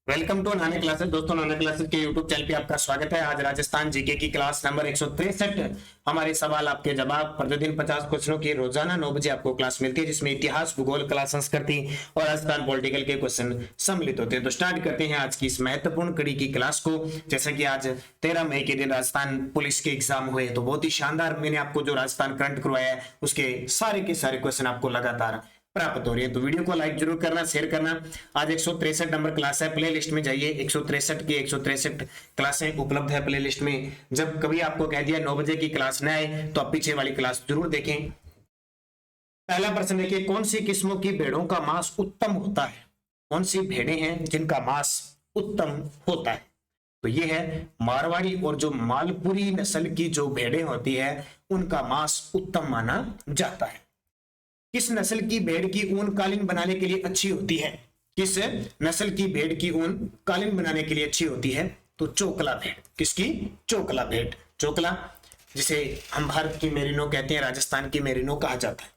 Welcome to Nana classes. दोस्तों, नाना classes के YouTube channel पे आपका स्वागत है। आज राजस्थान जीके की क्लास नंबर 163 हमारे सवाल आपके जवाब प्रतिदिन 50 क्वेश्चनों की रोजाना 9 बजे आपको क्लास मिलती है, जिसमें इतिहास, भूगोल, कला, संस्कृति और राजस्थान पॉलिटिकल के क्वेश्चन सम्मिलित होते हैं। तो स्टार्ट करते हैं आज की इस महत्वपूर्ण कड़ी की क्लास को। जैसा कि आज 13 मई के दिन राजस्थान पुलिस के एग्जाम हुए, तो बहुत ही शानदार मैंने आपको जो राजस्थान करंट करवाया है उसके सारे के सारे क्वेश्चन आपको लगातार प्राप्त हो रही है। तो वीडियो को लाइक जरूर करना, शेयर करना। आज 163 नंबर क्लास है। प्ले लिस्ट में जाइए, 163 की 163 क्लासें उपलब्ध है प्ले लिस्ट में। जब कभी आपको कह दिया 9 बजे की क्लास न आए तो आप पीछे वाली क्लास जरूर देखें। पहला प्रश्न देखिए, कौन सी किस्मों की भेड़ों का मांस उत्तम होता है? कौन सी भेड़ें हैं जिनका मांस उत्तम होता है? तो ये है मारवाड़ी और जो मालपुरी नस्ल की जो भेड़ें होती है उनका मांस उत्तम माना जाता है। किस नस्ल की भेड़ की ऊन कालीन बनाने के लिए अच्छी होती है? किस नस्ल की भेड़ की ऊन कालीन बनाने के लिए अच्छी होती है? तो चोकला भेड़। किसकी? चोकला भेड़। चोकला, जिसे हम भारत की मेरिनो कहते हैं, राजस्थान की मेरिनो कहा जाता है।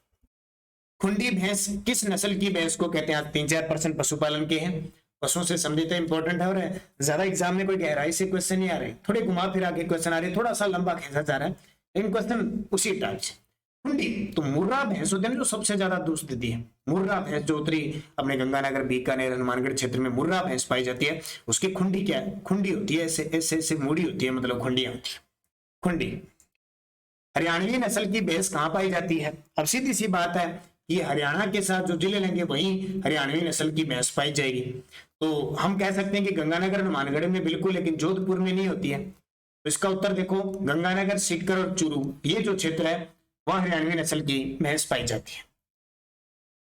खुंडी भैंस किस नस्ल की भैंस को कहते हैं? आज 3-4% पशुपालन के हैं, पशुओं से संबंधित इंपॉर्टेंट है और ज्यादा एग्जाम में कोई गहराई से क्वेश्चन नहीं आ रहे, थोड़े घुमा फिरा के क्वेश्चन आ रहे, थोड़ा सा लंबा खींचा जा रहा है, लेकिन क्वेश्चन उसी टाइप से। खुंडी तो मुर्रा भैंस होती है जो सबसे ज्यादा दूध देती है। मुर्रा भैंस जो उत्तरी अपने गंगानगर, बीकानेर, हनुमानगढ़ क्षेत्र में मुर्रा भैंस पाई जाती है, उसकी खुंडी क्या है? खुंडी होती है, ऐसे ऐसे ऐसे मुड़ी होती है, मतलब खुंडियां होती है, खुंडी। हरियाणवी नस्ल की भैंस कहां पाई जाती है? अब सीधी सी बात है, ये हरियाणा के साथ जो जिले लेंगे वहीं हरियाणवी नस्ल की भैंस पाई जाएगी। तो हम कह सकते हैं कि गंगानगर, हनुमानगढ़ में बिल्कुल, लेकिन जोधपुर में नहीं होती है। तो इसका उत्तर देखो, गंगानगर, सीकर और चूरू, ये जो क्षेत्र है वह हरियाणवी नस्ल की भैंस पाई जाती है।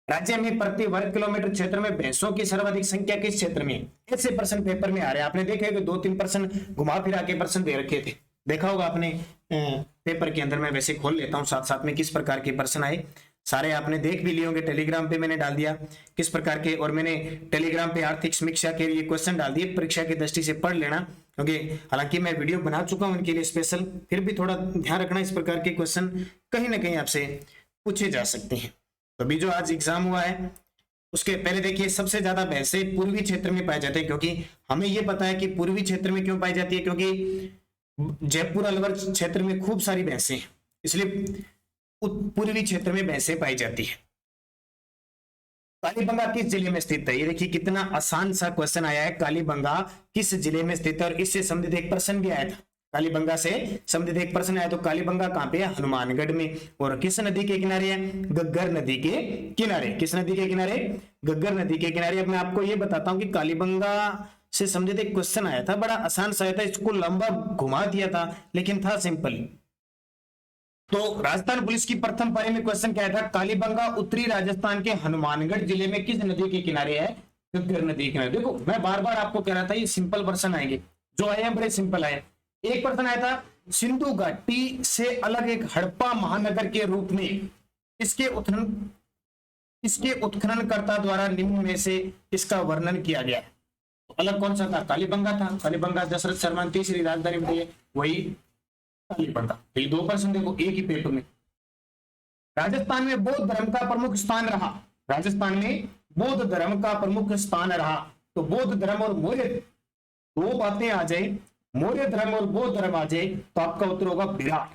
राज्य में प्रति वर्ग किलोमीटर क्षेत्र में भैंसों की सर्वाधिक संख्या किस क्षेत्र में? ऐसे प्रश्न पेपर में आ रहे हैं। आपने देखे कि 2-3 प्रश्न घुमा फिरा के प्रश्न दे रखे थे, देखा होगा आपने पेपर के अंदर। मैं वैसे खोल लेता हूं साथ साथ में किस प्रकार के प्रश्न आए, सारे आपने देख भी लिए होंगे। टेलीग्राम पे मैंने डाल दिया किस प्रकार के, और मैंने टेलीग्राम पे आर्थिक समीक्षा के लिए क्वेश्चन डाल दिए, परीक्षा की दृष्टि से पढ़ लेना, क्योंकि हालांकि मैं वीडियो बना चुका हूं उनके लिए स्पेशल, फिर भी थोड़ा ध्यान रखना, इस प्रकार के क्वेश्चन कहीं ना कहीं आपसे पूछे जा सकते हैं। तो अभी जो आज एग्जाम हुआ है उसके पहले देखिए, सबसे ज्यादा भैंसें पूर्वी क्षेत्र में पाई जाती है, क्योंकि हमें यह पता है कि पूर्वी क्षेत्र में क्यों पाई जाती है, क्योंकि जयपुर, अलवर क्षेत्र में खूब सारी भैंसें हैं, इसलिए पूर्वी क्षेत्र में भैंसें पाई जाती है। कालीबंगा किस जिले में स्थित है? ये देखिए कितना आसान सा क्वेश्चन आया है, कालीबंगा किस जिले में स्थित है, और इससे संबंधित एक प्रश्न भी आया था। कालीबंगा से संबंधित एक प्रश्न आया, तो कालीबंगा कहां पे है? हनुमानगढ़ में। और किस नदी के किनारे है? गग्गर नदी के किनारे। किस नदी के किनारे? गग्गर नदी के किनारे। अब मैं आपको ये बताता हूं कि कालीबंगा से संबंधित एक क्वेश्चन आया था, बड़ा आसान सा था, इसको लंबा घुमा दिया था लेकिन था सिंपल। तो राजस्थान पुलिस की प्रथम पारी में क्वेश्चन क्या था? कालीबंगा उत्तरी राजस्थान के हनुमानगढ़ जिले में किस नदी के किनारे है? गग्गर नदी के किनारे। देखो मैं बार बार आपको कह रहा था ये सिंपल प्रश्न आएंगे, जो आए हैं बड़े सिंपल आए। एक प्रश्न आया था, सिंधु घाटी से अलग एक हड़प्पा महानगर के रूप में इसके उत्खननकर्ता द्वारा निम्न में से इसका वर्णन किया गया है। तो अलग कौन सा था? कालीबंगा था। कालीबंगा दशरथ शर्मा ने तीसरी राजधानी बनाई है, वही कालीबंगा। तो ये 2% देखो एक ही पेपर में। राजस्थान में बौद्ध धर्म का प्रमुख स्थान रहा। राजस्थान में बौद्ध धर्म का प्रमुख स्थान रहा। तो बौद्ध धर्म और मौर्य, दो बातें आ जाए, मौर्य धर्म और बौद्ध धर्म आ जाए, तो आपका उत्तर होगा विराट।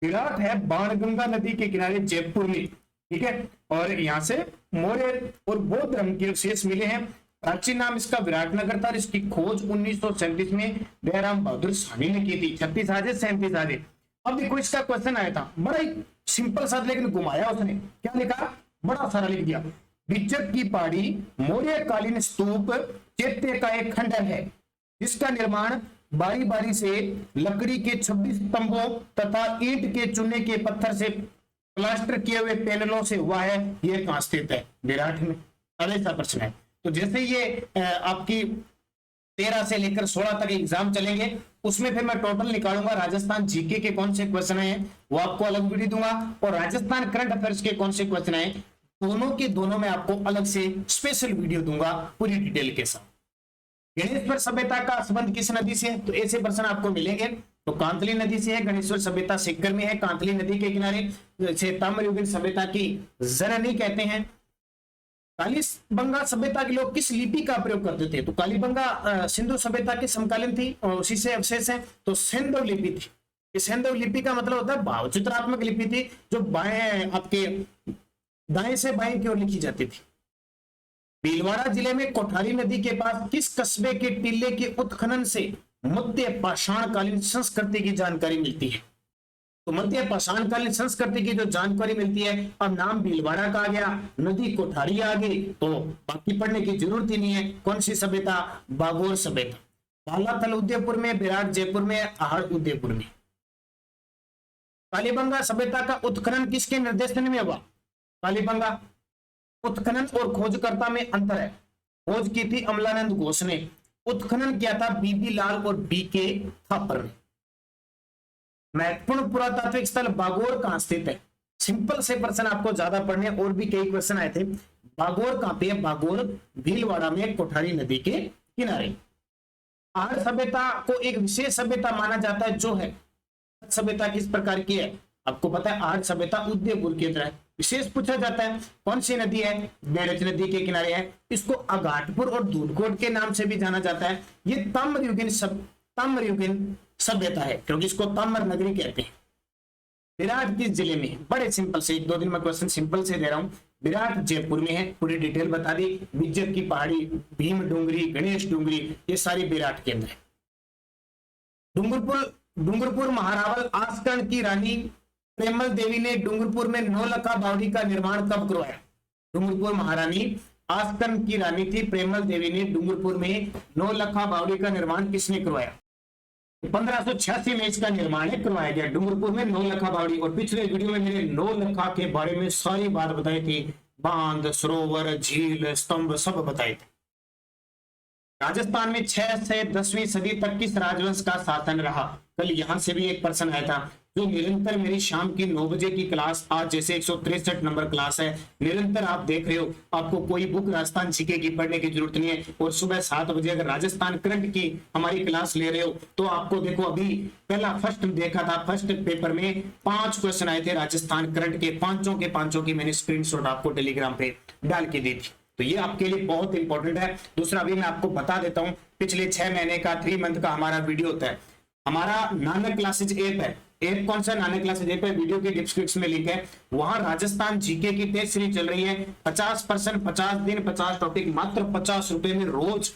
विराट है बाणगंगा नदी के किनारे जयपुर में, ठीक है। और यहां से मौर्य और बौद्ध धर्म के अवशेष मिले हैं। प्राचीन नाम इसका विराटनगर था। इसकी खोज 1937 में दयाराम बहादुर साहनी ने की थी। 36 आजे 37 आजे। अब देखो इसका क्वेश्चन आया था, बड़ा ही सिंपल सा, लेकिन घुमाया उसने। क्या लिखा? बड़ा सारा लिख दिया। बिज्जक की पहाड़ी मौर्यकालीन स्तूप चैत्य का एक खंडर है, जिसका निर्माण बारी बारी से लकड़ी के 26 स्तंभों तथा ईंट के चूने के पत्थर से प्लास्टर किए हुए पैनलों से हुआ है। यह कहां स्थित है? विराट में। ऐसा प्रश्न है। तो जैसे ये आपकी 13 से लेकर 16 तक एग्जाम चलेंगे, उसमें फिर मैं टोटल निकालूंगा राजस्थान जीके के कौन से क्वेश्चन आए, वो आपको अलग वीडियो दूंगा, और राजस्थान करंट अफेयर्स के कौन से क्वेश्चन आए, दोनों के दोनों में आपको अलग से स्पेशल वीडियो दूंगा पूरी डिटेल के साथ। गणेश्वर सभ्यता का संबंध किस नदी से है? तो ऐसे प्रश्न आपको मिलेंगे। तो कांतली नदी से है। गणेश्वर सभ्यता सीकर में है, कांतली नदी के किनारे। ताम्रयुगीन सभ्यता की जननी कहते हैं। कालीबंगा सभ्यता के लोग किस लिपि का प्रयोग करते थे? तो कालीबंगा सिंधु सभ्यता की समकालीन थी और उसी से अवशेष है, तो सेंधव लिपि थी। इस सेंधव लिपि का मतलब होता है भावचित्रात्मक लिपि थी, जो बाएं आपके दाएं से बाएं की ओर लिखी जाती थी। भीलवाड़ा जिले में कोठारी नदी के पास किस कस्बे के टीले के उत्खनन से मध्य पाषाणकालीन संस्कृति की जानकारी मिलती है? तो मध्य पाषाणकालीन संस्कृति की जो जानकारी मिलती है, अब नाम भीलवाड़ा का आ गया, नदी कोठारी आ गई, तो बाकी पढ़ने की जरूरत ही नहीं है। कौन सी सभ्यता? बागोर सभ्यता। बालाथल उदयपुर में, विराट जयपुर में, आहड़ उदयपुर में। कालीबंगा सभ्यता का उत्खनन किसके निर्देशन में हुआ? कालीबंगा उत्खनन और खोजकर्ता में अंतर है। खोज की थी अमलानंद घोष ने, उत्खनन किया था बीबी लाल और बीके थापर ने। महत्वपूर्ण पुरातात्विक स्थल बागोर कहां स्थित है? सिंपल से प्रश्न आपको ज्यादा पढ़ने, और भी कई क्वेश्चन आए थे। बागोर कहां पे है? बागोर भीलवाड़ा में, कोठारी नदी के किनारे। आहड़ सभ्यता को एक विशेष सभ्यता माना जाता है, जो है सभ्यता किस प्रकार की है? आपको पता है आहड़ सभ्यता उदयपुर की तरह विशेष पूछा जाता है। कौन सी नदी है? बेड़च नदी के किनारे है। इसको अघाटपुर और धूलकोट के नाम से भी जाना जाता है। ये ताम्रयुगीन सभ्यता है, क्योंकि इसको ताम्र नगरी कहते हैं। विराट किस जिले में? बड़े सिंपल से, 1-2 दिन में क्वेश्चन सिंपल से दे रहा हूं। विराट जयपुर में है, पूरी डिटेल बता दी। बिज्जर की पहाड़ी, भीम डूंगरी, गणेश डूंगरी, ये सारी विराट के अंदर है। डूंगरपुर महारावल आस्करण की रानी प्रेमल देवी ने डूंगरपुर में नौलखा बावड़ी का निर्माण कब करवाया? डूंगरपुर महारानी आस्करण की रानी थी प्रेमल देवी ने डूंगरपुर में नौलखा बावड़ी का निर्माण किसने करवाया? 1586 में इसका निर्माण करवाया गया डूंगरपुर में नौलखा बावड़ी। और पिछले वीडियो में मैंने नौलखा के बारे में सारी बात बताई थी, बांध, सरोवर, झील, स्तंभ सब बताए थे। राजस्थान में 6 से 10वीं सदी तक किस राजवंश का शासन रहा? कल यहां से भी एक प्रश्न आया था। जो निरंतर मेरी शाम की 9 बजे की क्लास, आज जैसे 163 नंबर क्लास है, निरंतर आप देख रहे हो, आपको कोई बुक राजस्थान जीके की पढ़ने की जरूरत नहीं है। और सुबह 7 बजे अगर राजस्थान करंट की हमारी क्लास ले रहे हो, तो आपको देखो अभी पहला फर्स्ट देखा था, फर्स्ट पेपर में 5 क्वेश्चन आए थे राजस्थान करंट के, पांचों की मैंने स्क्रीनशॉट आपको टेलीग्राम पे डाल के दी थी। तो ये आपके लिए बहुत इंपॉर्टेंट है। दूसरा भी मैं आपको बता देता हूं, पिछले 6 महीने का 3 मंथ का हमारा वीडियो होता है। हमारा नानक क्लासेज ऐप है। ऐप कौन सा? नानक क्लासेज ऐप है, वीडियो की डिस्क्रिप्शन में लिंक है। वहां राजस्थान जीके की टेस्ट सीरीज चल रही है। 50%, 50 दिन, 50 टॉपिक, मात्र 50 रुपए में रोज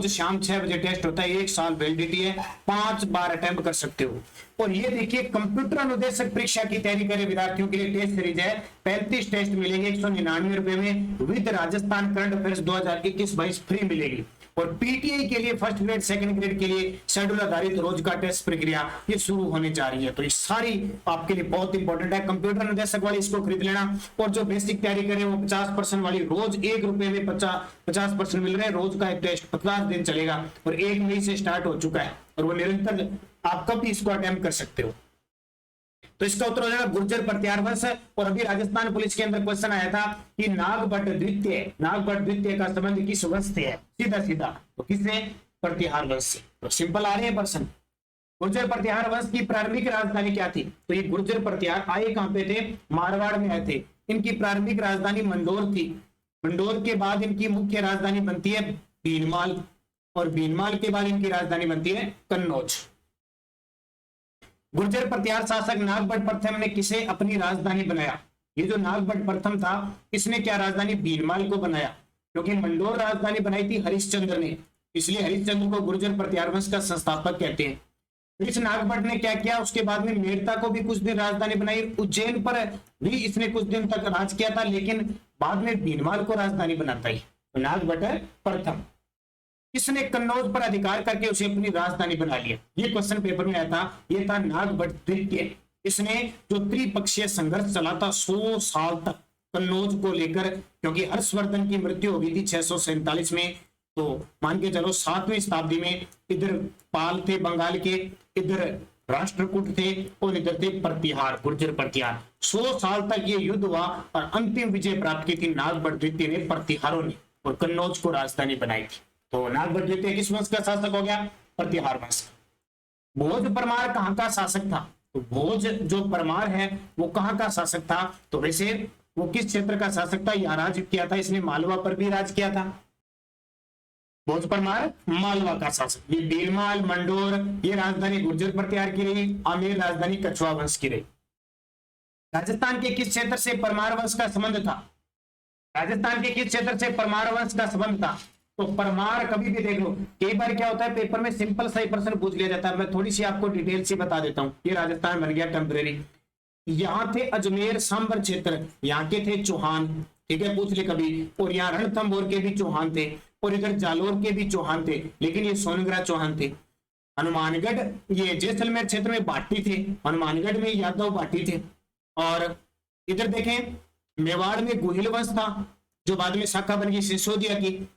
शाम 6 बजे टेस्ट होता है। 1 साल वैलिडिटी है, 5 बार अटेम्प्ट कर सकते हो। और ये देखिए, कंप्यूटर अनुदेशक परीक्षा की तैयारी करे विद्यार्थियों के लिए टेस्ट सीरीज है। 35 टेस्ट मिलेंगे 199 रुपए में, with Rajasthan current affairs 2021-22 free मिलेगी। और पीटीआई के लिए फर्स्ट ग्रेड, सेकंड ग्रेड के लिए शेड्यूल आधारित रोज का टेस्ट प्रक्रिया ये शुरू होने जा रही है। तो ये सारी आपके लिए बहुत इंपॉर्टेंट है। कंप्यूटर निर्देशक वाली इसको खरीद लेना। और जो बेसिक तैयारी करे वो 50% वाली, रोज 1 रुपए में 50% मिल रहे हैं। रोज का एक टेस्ट 50 दिन चलेगा और 1 मई से स्टार्ट हो चुका है। और वो निरंतर आप कभी इसको अटेम्प्ट कर सकते हो। तो इसका उत्तर हो जाएगा गुर्जर प्रतिहार वंश। और अभी राजस्थान पुलिस के अंदर क्वेश्चन आया था कि नागभट्ट द्वितीय का संबंध किस वंश से है? सीधा तो किससे? प्रतिहार वंश से। तो सिंपल आ रहे हैं प्रश्न। गुर्जर प्रतिहार वंश की प्रारंभिक राजधानी क्या थी? तो ये गुर्जर प्रतिहार आए कहां पे थे? मारवाड़ में आए थे। इनकी प्रारंभिक राजधानी मंडोर थी। मंडोर के बाद इनकी मुख्य राजधानी बनती है भीनमाल, और भीनमाल के बाद इनकी राजधानी बनती है कन्नौज। गुर्जर प्रतिहार शासक नागभट्ट प्रथम ने किसे अपनी राजधानी बनाया? ये जो नागभट्ट प्रथम था, इसने क्या राजधानी? भीनमाल को बनाया, क्योंकि मंडोर राजधानी बनाई थी हरिश्चंद्र ने, इसलिए हरिश्चंद्र को गुर्जर प्रतिहार वंश का संस्थापक कहते हैं। फिर इस नागभट्ट ने क्या किया? उसके बाद में मेड़ता को भी कुछ दिन राजधानी बनाई, उज्जैन पर भी इसने कुछ दिन तक राज किया था, लेकिन बाद में भीनमाल को राजधानी बनाता है। तो नागभट्ट प्रथम। किसने कन्नौज पर अधिकार करके उसे अपनी राजधानी बना लिया? ये क्वेश्चन पेपर में आया था। ये था नागभट्ट द्वितीय। इसने जो त्रिपक्षीय संघर्ष चला था 100 साल तक कन्नौज को लेकर, क्योंकि हर्षवर्धन की मृत्यु हो गई थी 647 में। तो मान के चलो 7वीं शताब्दी में इधर पाल थे बंगाल के, इधर राष्ट्रकूट थे, और इधर थे प्रतिहार, गुर्जर प्रतिहार। 100 साल तक ये युद्ध हुआ और अंतिम विजय प्राप्त की थी नागभट्ट द्वितीय ने, प्रतिहारों ने, और कन्नौज को राजधानी बनाई थी। तो नागभट्ट द्वितीय किस वंश का शासक हो गया? प्रतिहार वंश। भोज परमार कहां का शासक था? तो भोज जो परमार है वो कहां का शासक था? तो वैसे वो किस क्षेत्र का शासक था? यहाँ राज किया था इसने मालवा पर भी राज किया था। भोज परमार मालवा का शासक। ये भीलमाल मंडोर ये राजधानी गुर्जर पर तैयार की रही, आमेर राजधानी कछवा वंश की रही। राजस्थान के किस क्षेत्र से परमार वंश का संबंध था? राजस्थान के किस क्षेत्र से परमार वंश का संबंध था? तो परमार कभी भी देख लो, कई बार क्या होता है पेपर में सिंपल सा ही प्रश्न पूछ लिया जाता है। मैं थोड़ी सी आपको डिटेल से बता देता हूँ। ये राजस्थान बन गया टेम्परेरी। यहाँ थे अजमेर सांबर क्षेत्र, यहाँ के थे चौहान, ठीक है, पूछ ले कभी। और यहाँ रणथंभौर के भी चौहान थे, और इधर जालोर के भी चौहान थे, लेकिन ये सोनग्रा चौहान थे। हनुमानगढ़ ये जैसलमेर क्षेत्र में भाटी थे, हनुमानगढ़ में यादव भाटी थे। और इधर देखें मेवाड़ में गोहिल वंश था, जो बाद में शाखा बन गई सिसोदिया की।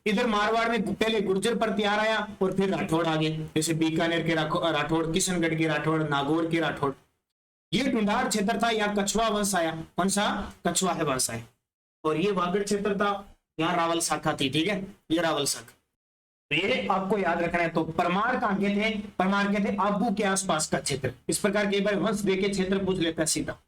इधर मारवाड़ में पहले गुर्जर पर तैयार आया और फिर राठौड़ आ गए, जैसे बीकानेर के राठौड़, किशनगढ़ के राठौड़, नागौर के राठौड़। ये ढूंढार क्षेत्र था, यहाँ कछवा वंश आया। कौन सा? कछवा है वंश आया। और ये वागड़ क्षेत्र था, यहाँ रावल शाखा थी, ठीक है, ये रावल शाखा। तो ये आपको याद रखना है। तो परमार कहाँ के थे? परमार के थे आबू के आसपास का क्षेत्र। इस प्रकार के बार वंश देके क्षेत्र पूछ लेता है सीधा।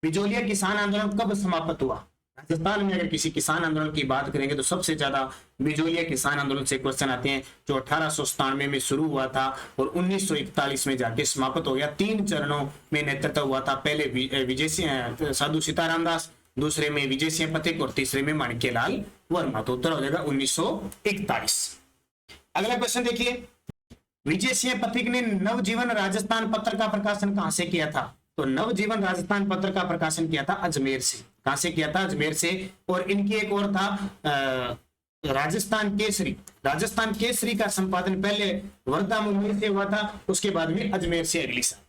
बिजोलिया किसान आंदोलन कब समाप्त हुआ? राजस्थान में अगर किसी किसान आंदोलन की बात करेंगे तो सबसे ज्यादा बिजोलिया किसान आंदोलन से क्वेश्चन आते हैं, जो 1897 में शुरू हुआ था और 1941 में जाके समाप्त हो गया। 3 चरणों में नेतृत्व हुआ था। पहले विजय सिंह साधु सीताराम दास, दूसरे में विजय सिंह पथिक और तीसरे में माणिक्यलाल वर्मा। तो उत्तर हो जाएगा 1941। अगला क्वेश्चन देखिए, विजय सिंह पथिक ने नवजीवन राजस्थान पत्र का प्रकाशन कहां से किया था? तो नवजीवन राजस्थान पत्र का प्रकाशन किया था अजमेर से। कहां से किया था? अजमेर से। और इनकी एक और था राजस्थान केसरी। राजस्थान केसरी का संपादन पहले वर्धा मुंबई से हुआ था, उसके बाद में अजमेर से अगली साल।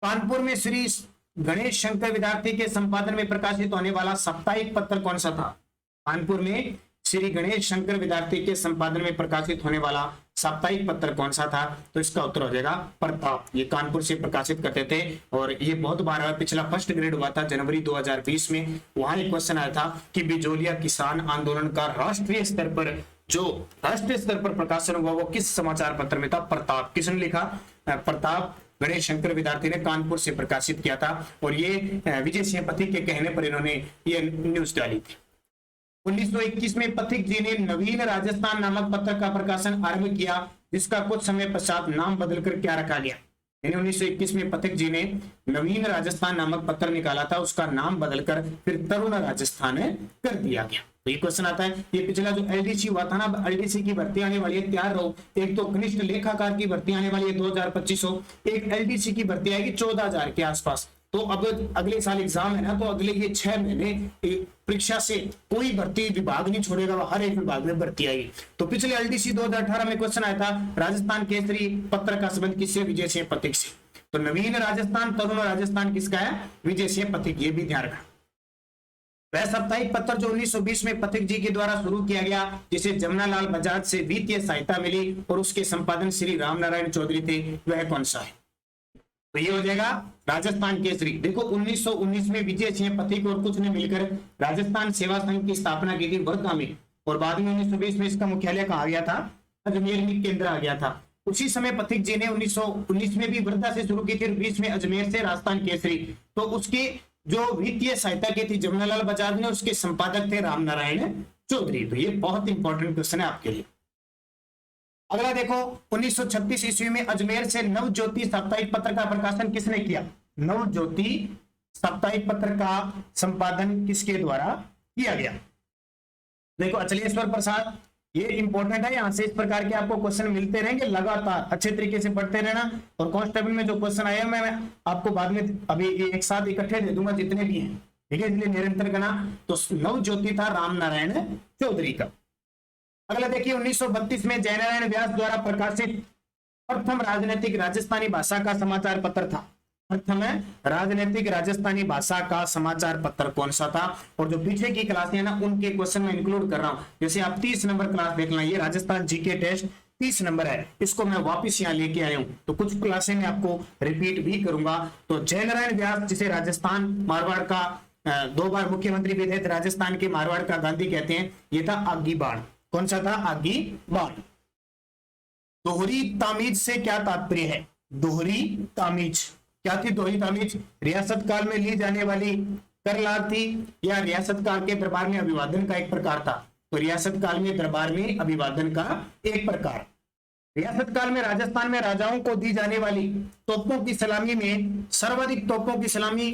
कानपुर में श्री गणेश शंकर विद्यार्थी के संपादन में प्रकाशित होने वाला साप्ताहिक पत्र कौन सा था? कानपुर में श्री गणेश शंकर विद्यार्थी के संपादन में प्रकाशित होने वाला साप्ताहिक पत्र कौन सा था? तो इसका उत्तर हो जाएगा प्रताप। ये कानपुर से प्रकाशित करते थे और ये बहुत बार पिछला फर्स्ट ग्रेड हुआ था जनवरी 2020 में। वहां एक क्वेश्चन आया था कि बिजोलिया किसान आंदोलन का राष्ट्रीय स्तर पर प्रकाशन हुआ वो किस समाचार पत्र में था? प्रताप। किसने लिखा? प्रताप गणेश शंकर विद्यार्थी ने कानपुर से प्रकाशित किया था। और ये विजय सिंह पथिक के कहने पर इन्होंने ये न्यूज डाली थी। 1921 में पथिक जी ने नवीन राजस्थान नामक पत्र का प्रकाशन आरंभ किया, जिसका कुछ समय पश्चात नाम बदलकर क्या रखा गया? यानी 1921 में पथिक जी ने नवीन राजस्थान नामक पत्र निकाला था, उसका नाम बदलकर फिर तरुण राजस्थान कर दिया गया। तो ये क्वेश्चन आता है, ये पिछला जो एलडीसी हुआ था ना, एलडीसी की भर्ती आने वाली है, तैयार रहो। एक तो कनिष्ठ लेखाकार की भर्ती आने वाली है 2025, एक एलडीसी की भर्ती आएगी 14,000 के आसपास। तो अब अगले साल एग्जाम है ना, तो अगले ये 6 महीने परीक्षा से कोई भर्ती विभाग नहीं छोड़ेगा, हर एक विभाग में भर्ती आएगी। तो पिछले एलडीसी 2018 में क्वेश्चन आया था राजस्थान केसरी पत्र का संबंध किससे? विजय सिंह पथिक से। तो नवीन राजस्थान तरुण राजस्थान किसका है? विजय सिंह पथिक। ये भी ध्यान रखना। वह साप्ताहिक पत्र जो 1920 में पथिक जी के द्वारा शुरू किया गया, जिसे जमुनालाल बजाज से वित्तीय सहायता मिली और उसके संपादन श्री रामनारायण चौधरी थे, वह कौन सा है? तो ये हो जाएगा राजस्थान केसरी। देखो 1919 में विजय सिंह पथिक और कुछ ने मिलकर राजस्थान सेवा संघ की स्थापना की थी वर्धा में, और बाद में 1920 में इसका मुख्यालय कहा गया था? अजमेर में केंद्र आ गया था। उसी समय पथिक जी ने 1919 में भी वर्धा से शुरू की थी, 20 में अजमेर से राजस्थान केसरी। तो उसकी जो वित्तीय सहायता की थी जमुनालाल बजाज ने, उसके संपादक थे रामनारायण चौधरी। तो ये बहुत इंपॉर्टेंट क्वेश्चन है आपके लिए। अगला देखो 1936 ईस्वी में अजमेर से नव ज्योति साप्ताहिक पत्र का प्रकाशन किसने किया? नव ज्योति साप्ताहिक पत्र का संपादन किसके द्वारा किया गया? देखो अचलेश्वर प्रसाद। ये इंपॉर्टेंट है, यहां से इस प्रकार के आपको क्वेश्चन मिलते रहेंगे लगातार, अच्छे तरीके से पढ़ते रहना। और कांस्टेबल में जो क्वेश्चन आया मैं आपको बाद में अभी एक साथ इकट्ठे दे दूंगा जितने भी हैं, ठीक है, इसलिए निरंतर करना। तो नव ज्योति था रामनारायण चौधरी का। अगला देखिए 1932 में जयनारायण व्यास द्वारा प्रकाशित प्रथम राजनीतिक राजस्थानी भाषा का समाचार पत्र था। प्रथम राजनीतिक राजस्थानी भाषा का समाचार पत्र कौन सा था? और जो पीछे की क्लासें है ना, उनके क्वेश्चन में इंक्लूड कर रहा हूं। जैसे आप 30 नंबर क्लास देखना, ये राजस्थान जीके टेस्ट 30 नंबर है, इसको मैं वापिस यहाँ लेके आया हूँ। तो कुछ क्लासें में आपको रिपीट भी करूंगा। तो जयनारायण व्यास, जिसे राजस्थान मारवाड़ का 2 बार मुख्यमंत्री भी थे, राजस्थान के मारवाड़ का गांधी कहते हैं, ये था आगी बाण। कौन सा था? आगी बाण। दोहरी तामीज से क्या तात्पर्य है? दोहरी तामीज क्या थी दोही तामीज? रियासत काल में ली जाने वाली कर लाग थी या रियासत काल के दरबार में अभिवादन का एक प्रकार था? तो रियासत काल में दरबार में अभिवादन का एक प्रकार। रियासत काल में राजस्थान में राजाओं को दी जाने वाली तोपों की सलामी में सर्वाधिक तोपों की सलामी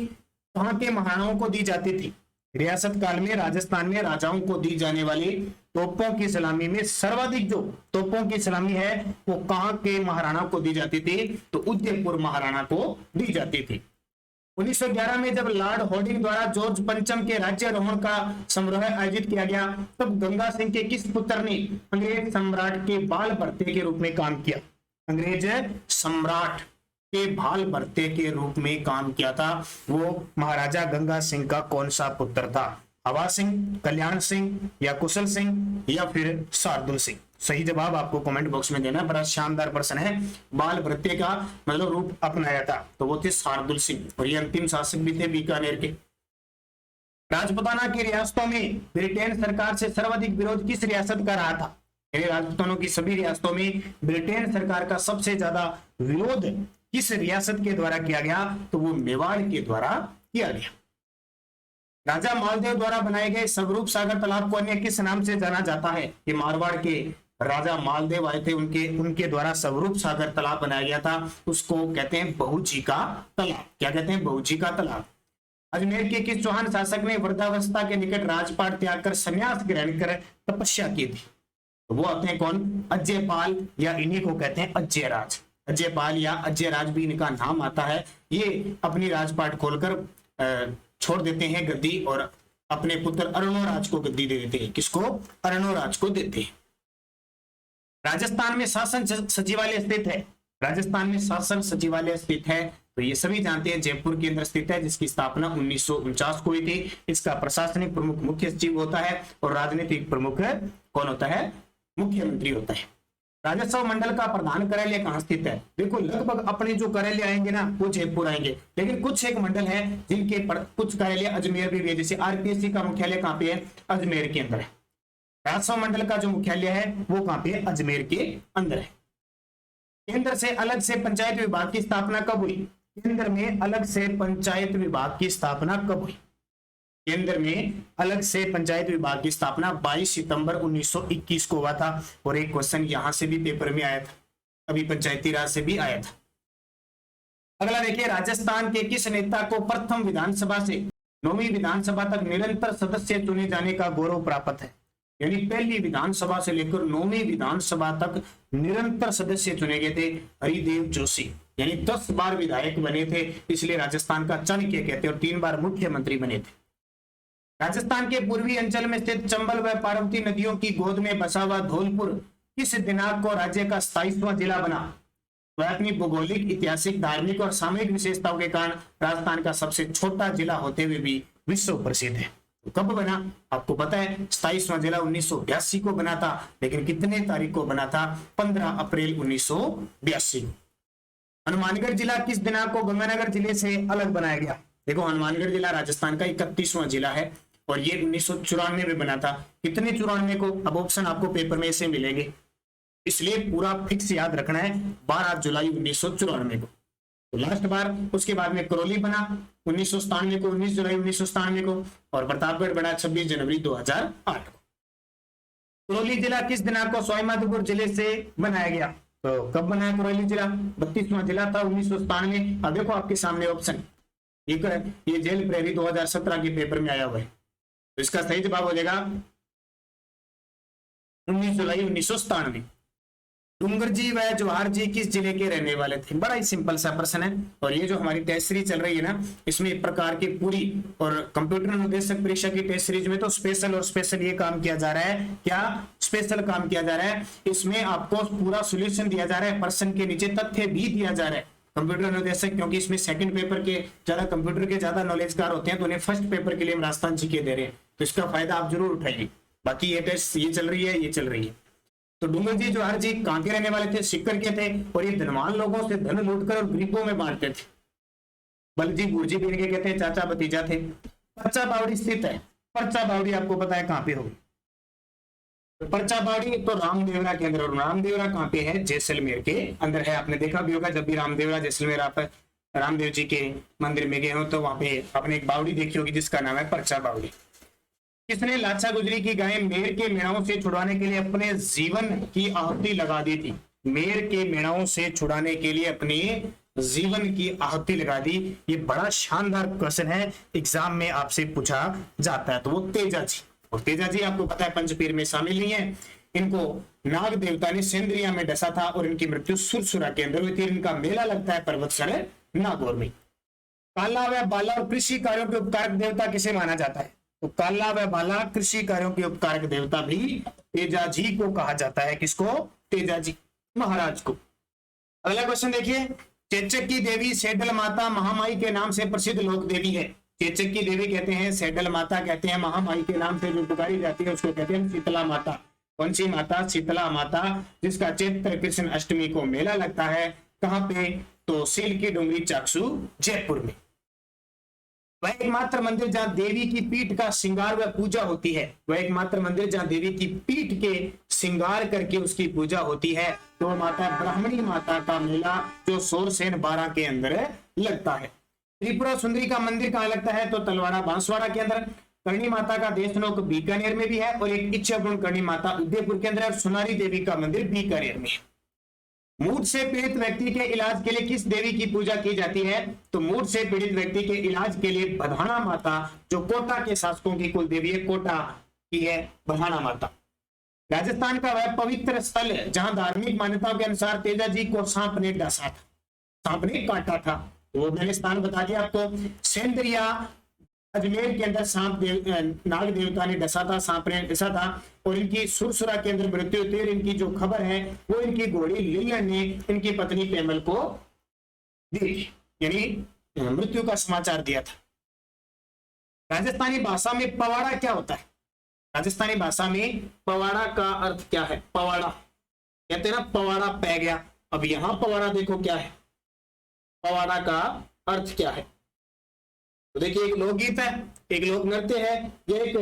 कहां के महाराणाओं को दी जाती थी? रियासत काल में राजस्थान में राजाओं को दी जाने वाली तोपों की सलामी में सर्वाधिक जो तोपों की सलामी है वो कहां के महाराणा को दी जाती थी? तो उदयपुर महाराणा को दी जाती थी। 1911 में जब लॉर्ड हॉर्डिंग द्वारा जॉर्ज पंचम के राज्यारोहण का समारोह आयोजित किया गया तब गंगा सिंह के किस पुत्र ने अंग्रेज सम्राट के बाल भरते के रूप में काम किया? अंग्रेज सम्राट के बाल भरते के रूप में काम किया था, वो महाराजा गंगा सिंह का कौन सा पुत्र था? हवा सिंह, कल्याण सिंह या कुशल सिंह या फिर शार्दुल सिंह? सही जवाब आपको कमेंट बॉक्स में देना। बड़ा शानदार प्रश्न है। बाल भरते का मतलब रूप अपनाया था तो वो थे शार्दुल सिंह और ये अंतिम शासक भी थे बीकानेर के। राजपूताना की रियासतों में ब्रिटेन सरकार से सर्वाधिक विरोध किस रियासत का रहा था? यानी राजपूतानों की सभी रियासतों में ब्रिटेन सरकार का सबसे ज्यादा विरोध किस रियासत के द्वारा किया गया? तो वो मेवाड़ के द्वारा किया गया। राजा मालदेव द्वारा बनाए गए स्वरूप सागर तालाब को अन्य किस नाम से जाना जाता है? ये मारवाड़ के राजा मालदेव आए थे, उनके द्वारा स्वरूप सागर तालाब बनाया गया था, उसको कहते हैं बहुजी का तालाब। क्या कहते हैं? बहुजी का तालाब। अजमेर के किस चौहान शासक ने वृद्धावस्था के निकट राजपाट त्याग कर संन्यास ग्रहण कर तपस्या की थी? तो वो आते हैं कौन? अजयपाल या इन्हीं को कहते हैं अजयराज। अजयपाल या अजयराज भी इनका नाम आता है। ये अपनी राजपाट खोलकर छोड़ देते हैं गद्दी और अपने पुत्र अरुणोराज को गद्दी दे देते हैं। किसको? अरुणोराज को देते हैं। राजस्थान में शासन सचिवालय स्थित है। राजस्थान में शासन सचिवालय स्थित है तो ये सभी जानते हैं जयपुर के अंदर स्थित है, जिसकी स्थापना 1949 को हुई थी। इसका प्रशासनिक प्रमुख मुख्य सचिव होता है और राजनीतिक प्रमुख कौन होता है? मुख्यमंत्री होता है। राजस्व मंडल का प्रधान कार्यालय कहाँ स्थित है? देखो लगभग अपने जो कार्यालय आएंगे ना वो जयपुर आएंगे, लेकिन कुछ एक मंडल है जिनके कुछ कार्यालय अजमेर भी है। जैसे आरपीएससी का मुख्यालय कहाँ पे है? अजमेर के अंदर है। राजस्व मंडल का जो मुख्यालय है वो कहाँ पे? अजमेर के अंदर है। केंद्र से अलग से पंचायत विभाग की स्थापना कब हुई? केंद्र में अलग से पंचायत विभाग की स्थापना कब हुई? केंद्र में अलग से पंचायत विभाग की स्थापना 22 सितंबर 1921 को हुआ था। और एक क्वेश्चन यहां से भी पेपर में आया था, अभी पंचायती राज से भी आया था। अगला देखिए, राजस्थान के किस नेता को प्रथम विधानसभा से 9वीं विधानसभा तक निरंतर सदस्य चुने जाने का गौरव प्राप्त है? यानी पहली विधानसभा से लेकर 9वीं विधानसभा तक निरंतर सदस्य चुने गए थे हरिदेव जोशी, यानी 10 बार विधायक बने थे, इसलिए राजस्थान का चाणक्य कहते हैं, और 3 बार मुख्यमंत्री बने थे। राजस्थान के पूर्वी अंचल में स्थित चंबल व पार्वती नदियों की गोद में बसा हुआ धौलपुर किस दिनांक को राज्य का 27वां जिला बना? वह अपनी भौगोलिक, ऐतिहासिक, धार्मिक और सामयिक विशेषताओं के कारण राजस्थान का सबसे छोटा जिला होते हुए भी विश्व प्रसिद्ध है। तो कब बना? आपको पता है 27वां जिला 1982 को बना था, लेकिन कितने तारीख को बना था? 15 अप्रैल 1982। हनुमानगढ़ जिला किस दिनांक को गंगानगर जिले से अलग बनाया गया? देखो हनुमानगढ़ जिला राजस्थान का 31वां जिला है और ये 1994 में बना था। कितने 94 को? अब ऑप्शन आपको पेपर में से मिलेंगे, इसलिए पूरा फिक्स याद रखना है 12 जुलाई 1994 को। तो लास्ट बार, उसके बाद में करौली बना 1997 को, 19 जुलाई 1997 को, और प्रतापगढ़ बना 26 जनवरी 2008 को। करौली जिला किस दिनांक को सवाईमाधोपुर जिले से बनाया गया? तो कब बनाया करौली जिला? 32वां जिला था 1997। अब देखो आपके सामने ऑप्शन, ये जेल प्रेरी 2017 के पेपर में आया हुआ है, तो इसका सही जवाब हो जाएगा 19 जुलाई 1997। डूंगर जी व जवाहर जी किस जिले के रहने वाले थे? बड़ा ही सिंपल सा प्रश्न है। और ये जो हमारी टेस्ट सीरीज चल रही है ना, इसमें एक प्रकार की पूरी, और कंप्यूटर अनुदेशक परीक्षा की टेस्ट सीरीज में तो स्पेशल ये काम किया जा रहा है। क्या स्पेशल काम किया जा रहा है? इसमें आपको पूरा सोल्यूशन दिया जा रहा है, प्रश्न के नीचे तथ्य भी दिया जा रहा है। कंप्यूटर अनुदेशक, क्योंकि इसमें सेकंड पेपर के ज्यादा कंप्यूटर के ज्यादा नॉलेजगार होते हैं, तो उन्हें फर्स्ट पेपर के लिए हम राजस्थान जीके दे रहे हैं, तो इसका फायदा आप जरूर उठाइए। बाकी ये टेस्ट ये चल रही है। तो डूंगर जी जवाहर जी कहाँ के रहने वाले थे? सिक्कर के थे, और ये धनवान लोगों से धन लूटकर और गरीबों में बांटते थे। बलजी गुरजी भी इनके कहते हैं चाचा भतीजा थे। पर्चा बावड़ी स्थित है। पर्चा बावड़ी आपको पता है कहाँ पे होगी? पर्चा बावड़ी तो रामदेवरा के अंदर, और रामदेवरा कहाँ पे है? जैसलमेर के अंदर है। आपने देखा भी होगा जब भी रामदेवरा जैसलमेर आप रामदेव जी के मंदिर में गए हो तो वहां पे आपने एक बावड़ी देखी होगी जिसका नाम है परचा बावड़ी। किसने लाचा गुजरी की गाय मेर के मेणाओं से छुड़ाने के लिए अपने जीवन की आहुति लगा दी थी? मेर के मेणाओं से छुड़ाने के लिए अपने जीवन की आहुति लगा दी। ये बड़ा शानदार क्वेश्चन है, एग्जाम में आपसे पूछा जाता है। तो वो तेजा जी, और तेजा जी आपको पता है पंचपीर में शामिल नहीं है। इनको नाग देवता ने सेंद्रिया में डसा था और इनकी मृत्यु सुरसुरा के अंदर हुई थी। इनका मेला लगता है पर्वतसर नागौर में। काला व बाला और कृषि कार्यों के उपकारक देवता किसे माना जाता है? तो काला व बाला कृषि कार्यों के उपकारक देवता भी तेजा जी को कहा जाता है। किसको? तेजा जी महाराज को। अगला क्वेश्चन देखिए, चेचक की देवी सेडल माता महामाई के नाम से प्रसिद्ध लोक देवी है। चेचक की देवी कहते हैं, सेडल माता कहते हैं, महामाई के नाम से जो पुकारी जाती है उसको कहते हैं शीतला माता। कौन सी माता? शीतला माता, जिसका चैत्र कृष्ण अष्टमी को मेला लगता है। कहां पे? तो सील की डुंगरी चाकसू जयपुर में। वह एकमात्र मंदिर जहां देवी की पीठ का श्रृंगार व पूजा होती है। वह एकमात्र मंदिर जहां देवी की पीठ के श्रृंगार करके उसकी पूजा होती है तो माता ब्राह्मणी माता का मेला जो सोरसेन 12 के अंदर लगता है। त्रिपुरा सुंदरी का मंदिर कहां लगता है? तो तलवाड़ा बांसवाड़ा के अंदर। करणी माता का देशनोक बीकानेर में भी है और एक इच्छापूर्ण करणी माता उदयपुर के अंदर है। सोनारी देवी का मंदिर बीकानेर में है। मूड से पीड़ित व्यक्ति के इलाज के लिए किस देवी की पूजा की जाती है? तो मूड से पीड़ित व्यक्ति के इलाज के लिए बधाना माता, जो कोटा के शासकों की कुल देवी है, कोटा की है बधाना माता। राजस्थान का वह पवित्र स्थल जहां धार्मिक मान्यताओं के अनुसार तेजा जी को सांप ने डसा था, सांप ने काटा था, वो मैंने स्थान बता दिया आपको। सेंद्रिया अजमेर के अंदर नाग देवता ने डसा था, सांप ने डसा था और इनकी सुरसुरा के अंदर मृत्यु हुई। इनकी जो खबर है वो इनकी घोड़ी लीलन ने इनकी पत्नी पेमल को दी, यानी मृत्यु का समाचार दिया था। राजस्थानी भाषा में पवाड़ा क्या होता है? राजस्थानी भाषा में पवाड़ा का अर्थ क्या है? पवाड़ा कहते हैं ना, पवाड़ा पै गया। अब यहां पवाड़ा देखो क्या है, पवाड़ा का अर्थ क्या है? तो देखिए, एक लोकगीत है, एक लोक नृत्य है, ये एक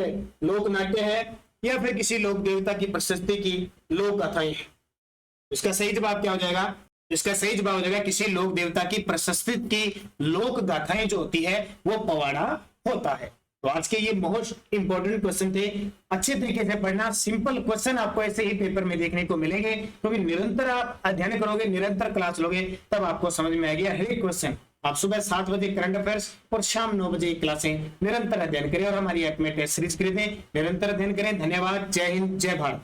लोक नाट्य है, या फिर किसी लोक देवता की प्रशस्ति की लोक कथाएं है। इसका सही जवाब क्या हो जाएगा? इसका सही जवाब हो जाएगा किसी लोक देवता की प्रशस्ति की लोक गाथाएं जो होती है वो पवाड़ा होता है। तो आज के ये मोस्ट इंपॉर्टेंट क्वेश्चन थे, अच्छे तरीके से पढ़ना। सिंपल क्वेश्चन आपको ऐसे ही पेपर में देखने को मिलेंगे, क्योंकि निरंतर आप अध्ययन करोगे, निरंतर क्लास लोगे, तब आपको समझ में आएगा हर एक क्वेश्चन। आप सुबह 7 बजे करंट अफेयर्स और शाम 9 बजे क्लासें निरंतर अध्ययन करें और हमारी ऐप में टेस्ट सीरीज खरीदें। निरंतर अध्ययन करें। धन्यवाद। जय हिंद, जय भारत।